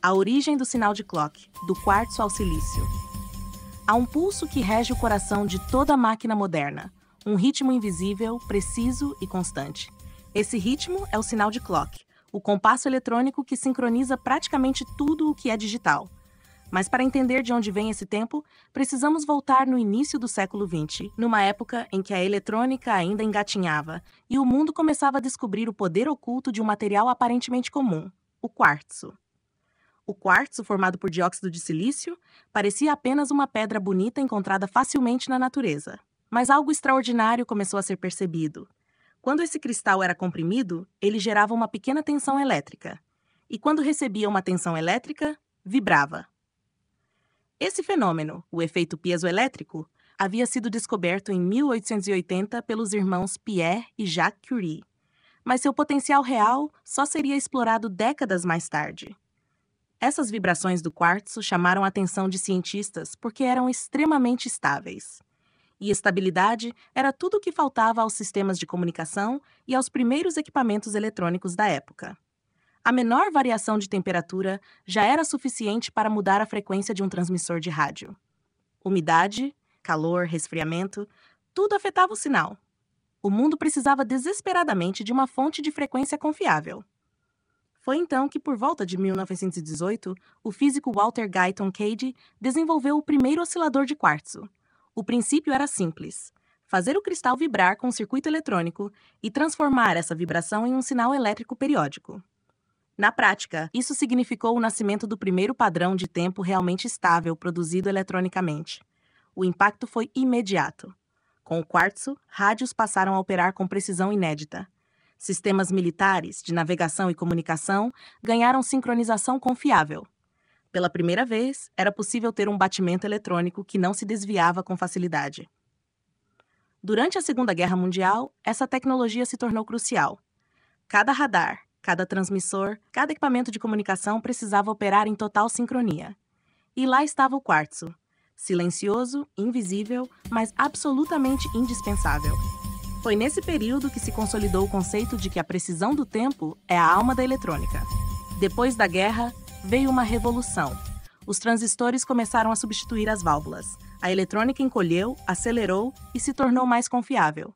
A origem do sinal de clock, do quartzo ao silício. Há um pulso que rege o coração de toda máquina moderna, um ritmo invisível, preciso e constante. Esse ritmo é o sinal de clock, o compasso eletrônico que sincroniza praticamente tudo o que é digital. Mas para entender de onde vem esse tempo, precisamos voltar no início do século XX, numa época em que a eletrônica ainda engatinhava e o mundo começava a descobrir o poder oculto de um material aparentemente comum, o quartzo. O quartzo, formado por dióxido de silício, parecia apenas uma pedra bonita encontrada facilmente na natureza. Mas algo extraordinário começou a ser percebido. Quando esse cristal era comprimido, ele gerava uma pequena tensão elétrica. E quando recebia uma tensão elétrica, vibrava. Esse fenômeno, o efeito piezoelétrico, havia sido descoberto em 1880 pelos irmãos Pierre e Jacques Curie. Mas seu potencial real só seria explorado décadas mais tarde. Essas vibrações do quartzo chamaram a atenção de cientistas porque eram extremamente estáveis. E estabilidade era tudo o que faltava aos sistemas de comunicação e aos primeiros equipamentos eletrônicos da época. A menor variação de temperatura já era suficiente para mudar a frequência de um transmissor de rádio. Umidade, calor, resfriamento, tudo afetava o sinal. O mundo precisava desesperadamente de uma fonte de frequência confiável. Foi então que, por volta de 1918, o físico Walter Guyton Cady desenvolveu o primeiro oscilador de quartzo. O princípio era simples: fazer o cristal vibrar com um circuito eletrônico e transformar essa vibração em um sinal elétrico periódico. Na prática, isso significou o nascimento do primeiro padrão de tempo realmente estável produzido eletronicamente. O impacto foi imediato. Com o quartzo, rádios passaram a operar com precisão inédita. Sistemas militares, de navegação e comunicação, ganharam sincronização confiável. Pela primeira vez, era possível ter um batimento eletrônico que não se desviava com facilidade. Durante a Segunda Guerra Mundial, essa tecnologia se tornou crucial. Cada radar, cada transmissor, cada equipamento de comunicação precisava operar em total sincronia. E lá estava o quartzo, silencioso, invisível, mas absolutamente indispensável. Foi nesse período que se consolidou o conceito de que a precisão do tempo é a alma da eletrônica. Depois da guerra, veio uma revolução. Os transistores começaram a substituir as válvulas. A eletrônica encolheu, acelerou e se tornou mais confiável.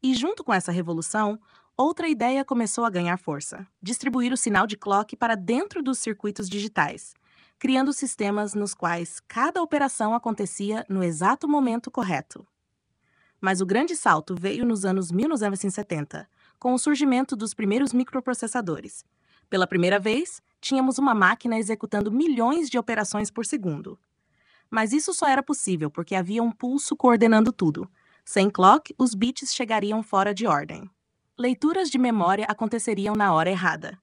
E junto com essa revolução, outra ideia começou a ganhar força: distribuir o sinal de clock para dentro dos circuitos digitais, criando sistemas nos quais cada operação acontecia no exato momento correto. Mas o grande salto veio nos anos 1970, com o surgimento dos primeiros microprocessadores. Pela primeira vez, tínhamos uma máquina executando milhões de operações por segundo. Mas isso só era possível porque havia um pulso coordenando tudo. Sem clock, os bits chegariam fora de ordem. Leituras de memória aconteceriam na hora errada.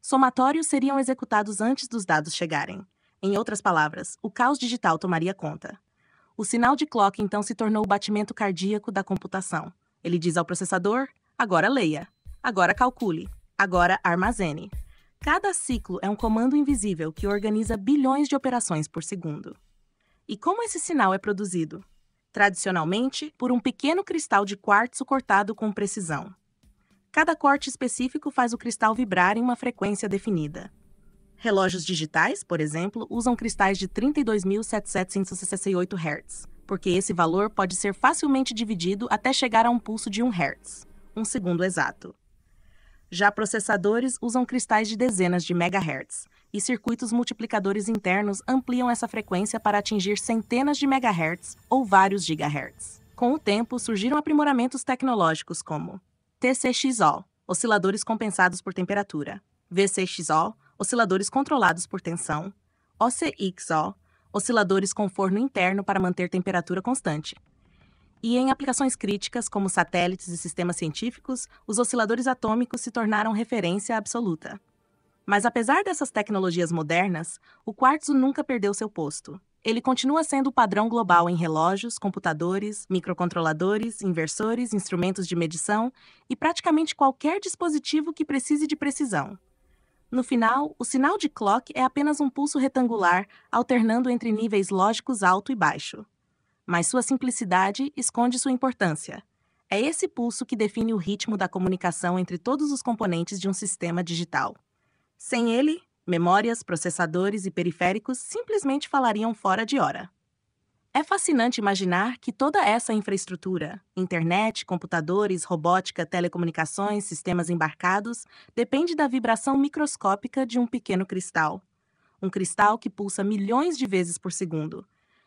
Somatórios seriam executados antes dos dados chegarem. Em outras palavras, o caos digital tomaria conta. O sinal de clock então se tornou o batimento cardíaco da computação. Ele diz ao processador: agora leia, agora calcule, agora armazene. Cada ciclo é um comando invisível que organiza bilhões de operações por segundo. E como esse sinal é produzido? Tradicionalmente, por um pequeno cristal de quartzo cortado com precisão. Cada corte específico faz o cristal vibrar em uma frequência definida. Relógios digitais, por exemplo, usam cristais de 32.768 Hz, porque esse valor pode ser facilmente dividido até chegar a um pulso de 1 Hz, um segundo exato. Já processadores usam cristais de dezenas de MHz, e circuitos multiplicadores internos ampliam essa frequência para atingir centenas de MHz ou vários GHz. Com o tempo, surgiram aprimoramentos tecnológicos como TCXO, osciladores compensados por temperatura, VCXO, osciladores controlados por tensão, OCXO, osciladores com forno interno para manter temperatura constante. E em aplicações críticas, como satélites e sistemas científicos, os osciladores atômicos se tornaram referência absoluta. Mas apesar dessas tecnologias modernas, o quartzo nunca perdeu seu posto. Ele continua sendo o padrão global em relógios, computadores, microcontroladores, inversores, instrumentos de medição e praticamente qualquer dispositivo que precise de precisão. No final, o sinal de clock é apenas um pulso retangular alternando entre níveis lógicos alto e baixo. Mas sua simplicidade esconde sua importância. É esse pulso que define o ritmo da comunicação entre todos os componentes de um sistema digital. Sem ele, Memórias, processadores e periféricos simplesmente falariam fora de hora. É fascinante imaginar que toda essa infraestrutura, internet, computadores, robótica, telecomunicações, sistemas embarcados, depende da vibração microscópica de um pequeno cristal. Um cristal que pulsa milhões de vezes por segundo.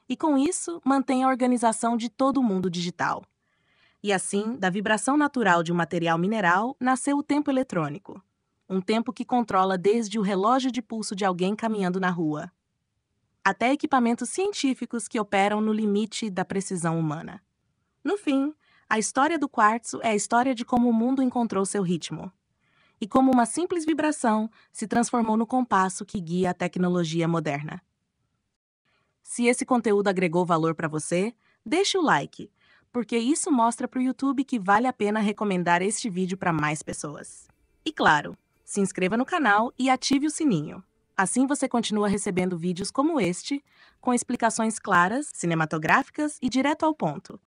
E com isso, mantém a organização de todo o mundo digital. E assim, da vibração natural de um material mineral, nasceu o tempo eletrônico. Um tempo que controla desde o relógio de pulso de alguém caminhando na rua, até equipamentos científicos que operam no limite da precisão humana. No fim, a história do quartzo é a história de como o mundo encontrou seu ritmo. E como uma simples vibração se transformou no compasso que guia a tecnologia moderna. Se esse conteúdo agregou valor para você, deixe o like, porque isso mostra para o YouTube que vale a pena recomendar este vídeo para mais pessoas. E claro, se inscreva no canal e ative o sininho. Assim você continua recebendo vídeos como este, com explicações claras, cinematográficas e direto ao ponto.